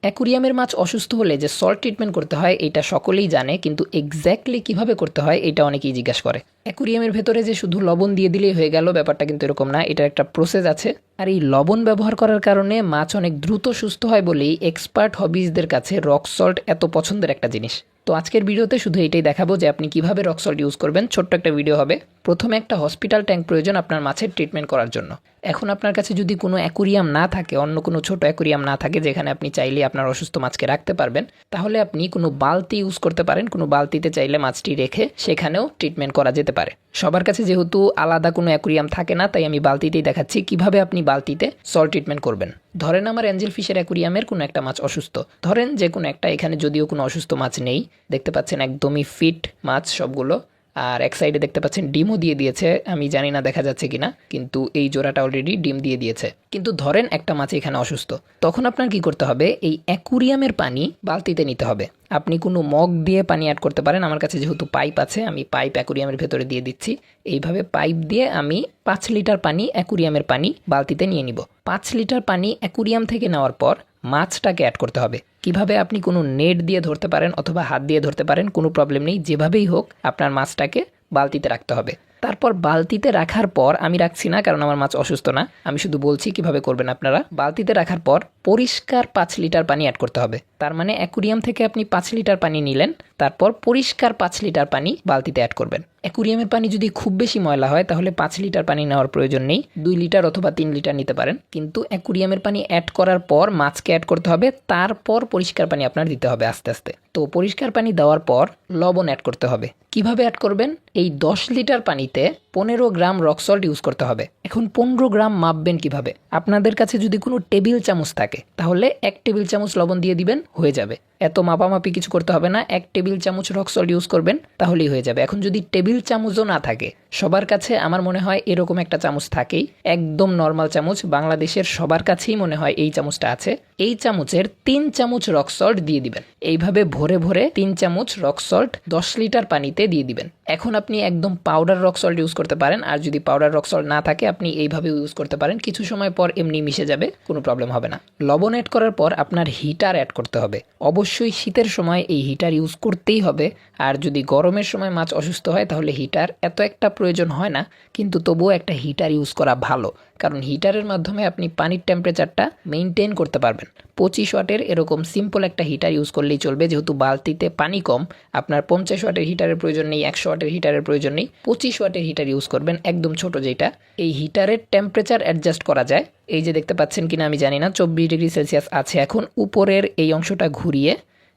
অ্যাকুরিয়ামের মাছ অসুস্থ হলে যে সল্ট ট্রিটমেন্ট করতে হয় এটা সকলেই জানে, কিন্তু এক্স্যাক্টলি কিভাবে করতে হয় এটা অনেকেই জিজ্ঞাসা করে। অ্যাকুরিয়ামের ভেতরে যে শুধু লবণ দিয়ে দিলেই হয়ে গেল ব্যাপারটা কিন্তু এরকম না, এটার একটা প্রসেস আছে। আর এই লবণ ব্যবহার করার কারণে মাছ অনেক দ্রুত সুস্থ হয় বলেই এক্সপার্ট হবিজদের কাছে রক সল্ট এত পছন্দের একটা জিনিস। তো আজকের ভিডিওতে শুধু এটাই দেখাবো যে আপনি কিভাবে রক সল্ট ইউজ করবেন। ছোট্ট একটা ভিডিও হবে। প্রথমে একটা হসপিটাল ট্যাঙ্ক প্রয়োজন আপনার মাছের ট্রিটমেন্ট করার জন্য। এখন আপনার কাছে যদি কোনো অ্যাকুরিয়াম না থাকে, অন্য কোনো ছোট অ্যাকুরিয়াম না থাকে যেখানে আপনি চাইলে আপনার অসুস্থ মাছকে রাখতে পারবেন, তাহলে আপনি কোনো বালতি ইউজ করতে পারেন। কোনো বালতিতে চাইলে মাছটি রেখে সেখানেও ট্রিটমেন্ট করা যেতে পারে। সবার কাছে যেহেতু আলাদা কোনো অ্যাকুরিয়াম থাকে না, তাই আমি বালতিতেই দেখাচ্ছি কিভাবে আপনি বালতিতে সল্ট ট্রিটমেন্ট করবেন। ধরেন আমার অ্যাঞ্জেল ফিশের অ্যাকুরিয়ামের কোনো একটা মাছ অসুস্থ, ধরেন যে কোনো একটা, এখানে যদিও কোনো অসুস্থ মাছ নেই, দেখতে পাচ্ছেন একদমই ফিট মাছ সবগুলো। আর এক সাইডে দেখতে পাচ্ছেন ডিমও দিয়ে দিয়েছে, আমি জানি না দেখা যাচ্ছে কিনা, কিন্তু এই জোড়াটা অলরেডি ডিম দিয়ে দিয়েছে। কিন্তু ধরেন একটা মাছ এখানে অসুস্থ, তখন আপনার কি করতে হবে, এই অ্যাকুরিয়ামের পানি বালতিতে নিতে হবে। আপনি কোনো মগ দিয়ে পানি অ্যাড করতে পারেন। আমার কাছে যেহেতু পাইপ আছে, আমি পাইপ অ্যাকুরিয়ামের ভেতরে দিয়ে দিচ্ছি। এইভাবে পাইপ দিয়ে আমি 5 লিটার পানি অ্যাকুরিয়ামের পানি বালতিতে নিয়ে নিব। 5 লিটার পানি অ্যাকুরিয়াম থেকে নেওয়ার পর মাছটাকে অ্যাড করতে হবে। কিভাবে, আপনি কোনো নেট দিয়ে ধরতে পারেন অথবা হাত দিয়ে ধরতে পারেন, কোনো প্রবলেম নেই। যেভাবেই হোক আপনার মাছটাকে বালতিতে রাখতে হবে। তারপর বালতিতে রাখার পর, আমি রাখছি না কারণ আমার মাছ অসুস্থ না, আমি শুধু বলছি কিভাবে করবেন আপনারা। বালতিতে রাখার পর পরিষ্কার 5 লিটার পানি অ্যাড করতে হবে। তার মানে অ্যাকুরিয়াম থেকে আপনি 5 লিটার পানি নিলেন, তারপর পরিষ্কার 5 লিটার পানি বালতিতে অ্যাড করবেন। অ্যাকুরিয়ামের পানি যদি খুব বেশি ময়লা হয় তাহলে 5 লিটার পানি নেওয়ার প্রয়োজন নেই, 2 লিটার অথবা 3 লিটার নিতে পারেন। কিন্তু অ্যাকুরিয়ামের পানি অ্যাড করার পর মাছকে অ্যাড করতে হবে, তারপর পরিষ্কার পানি আপনার দিতে হবে আস্তে আস্তে। তো পরিষ্কার পানি দেওয়ার পর লবণ অ্যাড করতে হবে। কিভাবে অ্যাড করবেন, এই 10 লিটার পানিতে 15 গ্রাম রক সল্ট ইউজ করতে হবে। এখন 15 গ্রাম মাপবেন কিভাবে, আপনাদের কাছে যদি কোনো টেবিল চামচ থাকে তাহলে 1 টেবিল চামচ লবণ দিয়ে দিবেন, হয়ে যাবে। এত মাপামাপি কিছু করতে হবে না, 1 টেবিল চামচ রক সল্ট ইউজ করবেন তাহলেই হয়ে যাবে। এখন যদি টেবিল চামচও না থাকে, সবার কাছে আমার মনে হয় এরকম একটা চামচ থাকেই, একদম নর্মাল চামচ, বাংলাদেশের সবার কাছেই মনে হয় এই চামচটা আছে। এই চামচের 3 চামচ রক সল্ট দিয়ে দিবেন। এইভাবে ভরে ভরে 3 চামচ রক সল্ট 10 লিটার পানিতে দিয়ে দিবেন। এখন আপনি একদম পাউডার রক সল্ট ইউজ করতে পারেন, আর যদি পাউডার রক সল্ট না থাকে আপনি এইভাবে ইউজ করতে পারেন। কিছু সময় পর এমনি মিশে যাবে, কোনো প্রবলেম হবে না। লবণ অ্যাড করার পর আপনার হিটার অ্যাড করতে হবে। অবশ্যই শীতের সময় এই হিটার ইউজ করতেই হবে। আর যদি গরমের সময় মাছ অসুস্থ হয় তাহলে হিটার এত একটা প্রয়োজন হয় না, কিন্তু তবুও একটা হিটার ইউজ করা ভালো, কারণ হিটারের মাধ্যমে আপনি পানির টেম্পারেচারটা মেনটেন করতে পারবেন। 25 ওয়াটের এরকম সিম্পল একটা হিটার ইউজ করলেই চলবে, যেহেতু বালতিতে পানি কম। আপনার 50 ওয়াটের হিটারের প্রয়োজন নেই, 100 ওয়াটের হিটারের প্রয়োজন নেই, 25 ওয়াটের হিটার ইউজ করবেন, একদম ছোট যেটা। এই হিটারের টেম্পারেচার অ্যাডজাস্ট করা যায়। এই যে দেখতে পাচ্ছেন কিনা আমি জানি না, 24 ডিগ্রি সেলসিয়াস আছে এখন। উপরের এই অংশটা ঘুরিয়ে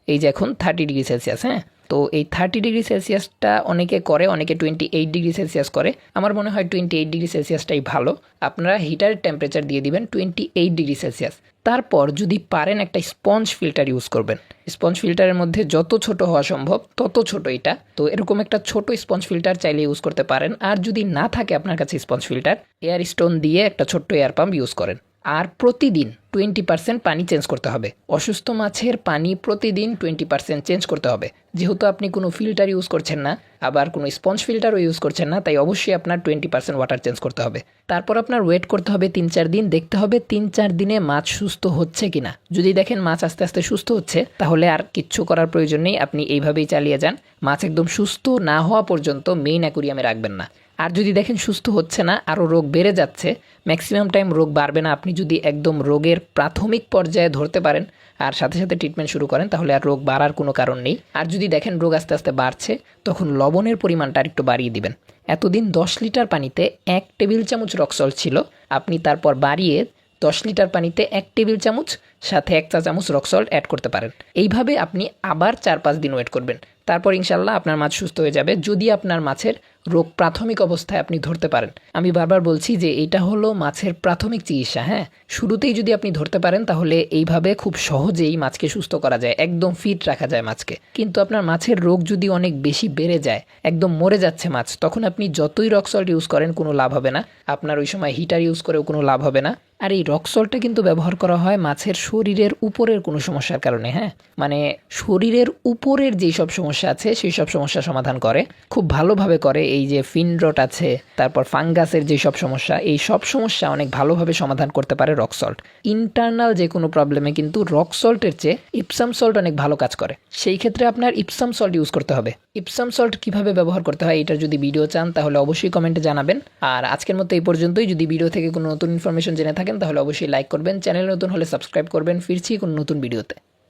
এই যে এখন 30 ডিগ্রি সেলসিয়াস। হ্যাঁ, তো এই 30 ডিগ্রি সেলসিয়াসটা অনেকে করে, অনেকে 28 ডিগ্রি সেলসিয়াস করে। আমার মনে হয় 28 ডিগ্রি সেলসিয়াসটাই ভালো। আপনারা হিটারের টেম্পারেচার দিয়ে দিবেন 28 ডিগ্রি সেলসিয়াস। তারপর যদি পারেন একটা স্পঞ্জ ফিল্টার ইউজ করবেন। স্পঞ্জ ফিল্টারের মধ্যে যত ছোট হওয়া সম্ভব তত ছোট এটা। তো এরকম একটা ছোট স্পঞ্জ ফিল্টার চাইলে ইউজ করতে পারেন। আর যদি না থাকে আপনার কাছে স্পঞ্জ ফিল্টার, এয়ার স্টোন দিয়ে একটা ছোট্ট এয়ার পাম্প ইউজ করেন। আর প্রতিদিন 20% পানি চেঞ্জ করতে হবে। অসুস্থ মাছের পানি প্রতিদিন 20% চেঞ্জ করতে হবে। যেহেতু আপনি কোনো ফিল্টার ইউজ করছেন না, আবার কোনো স্পঞ্জ ফিল্টারও ইউজ করছেন না, তাই অবশ্যই আপনার 20% ওয়াটার চেঞ্জ করতে হবে। তারপর আপনার ওয়েট করতে হবে 3-4 দিন, দেখতে হবে 3-4 দিনে মাছ সুস্থ হচ্ছে কিনা। যদি দেখেন মাছ আস্তে আস্তে সুস্থ হচ্ছে, তাহলে আর কিচ্ছু করার প্রয়োজন নেই, আপনি এইভাবেই চালিয়ে যান। মাছ একদম সুস্থ না হওয়া পর্যন্ত মেইন অ্যাকুরিয়ামে রাখবেন না। আর যদি দেখেন সুস্থ হচ্ছে না, আরও রোগ বেড়ে যাচ্ছে, ম্যাক্সিমাম টাইম রোগ বাড়বে না, আপনি যদি একদম রোগের প্রাথমিক পর্যায়ে ধরতে পারেন আর সাথে সাথে ট্রিটমেন্ট শুরু করেন, তাহলে আর রোগ বাড়ার কোনো কারণ নেই। আর যদি দেখেন রোগ আস্তে আস্তে বাড়ছে, তখন লবণের পরিমাণটা আরেকটু বাড়িয়ে দিবেন। এতদিন 10 লিটার পানিতে 1 টেবিল চামচ রক সল্ট ছিল, আপনি তারপর বাড়িয়ে 10 লিটার পানিতে 1 টেবিল চামচ সাথে 1 চা চামচ রক সল্ট অ্যাড করতে পারেন। এইভাবে আপনি আবার 4-5 দিন ওয়েট করবেন, তারপর ইনশাল্লাহ আপনার মাছ সুস্থ হয়ে যাবে, যদি আপনার মাছের রোগ প্রাথমিক অবস্থায় আপনি ধরতে পারেন। আমি বারবার বলছি যে এটা হলো মাছের প্রাথমিক চিকিৎসা। হ্যাঁ, শুরুতেই যদি আপনি ধরতে পারেন তাহলে এইভাবে খুব সহজেই মাছকে সুস্থ করা যায়, একদম ফিট রাখা যায় মাছকে। কিন্তু আপনার মাছের রোগ যদি অনেক বেশি বেড়ে যায়, একদম মরে যাচ্ছে মাছ, তখন আপনি যতই রক সল্ট ইউজ করেন কোনো লাভ হবে না। আপনার ওই সময় হিটার ইউজ করেও কোনো লাভ হবে না। আর এই রক সল্টটা কিন্তু ব্যবহার করা হয় মাছের শরীরের উপরের কোনো সমস্যার কারণে। হ্যাঁ, মানে শরীরের উপরের যেই সব সমস্যা আছে সেই সব সমস্যা সমাধান করে, খুব ভালোভাবে করে এই যে ফিন রট আছে, তারপর ফাঙ্গাসের যে সব সমস্যা, এই সব সমস্যা অনেক ভালোভাবে সমাধান করতে পারে রক সল্ট। ইন্টারনাল যে কোনো প্রবলেমে কিন্তু রক সল্টের চেয়ে ইপসাম সল্ট অনেক ভালো কাজ করে। সেই ক্ষেত্রে আপনার ইপসাম সল্ট ইউজ করতে হবে। ইপসাম সল্ট কিভাবে ব্যবহার করতে হয় এটার যদি ভিডিও চান তাহলে অবশ্যই কমেন্টে জানাবেন। আর আজকের মতো এই পর্যন্তই। যদি ভিডিও থেকে কোনো নতুন ইনফরমেশন জেনে থাকেন তাহলে অবশ্যই লাইক করবেন, চ্যানেল নতুন হলে সাবস্ক্রাইব করবেন। ফিরছি কোনো নতুন ভিডিওতে।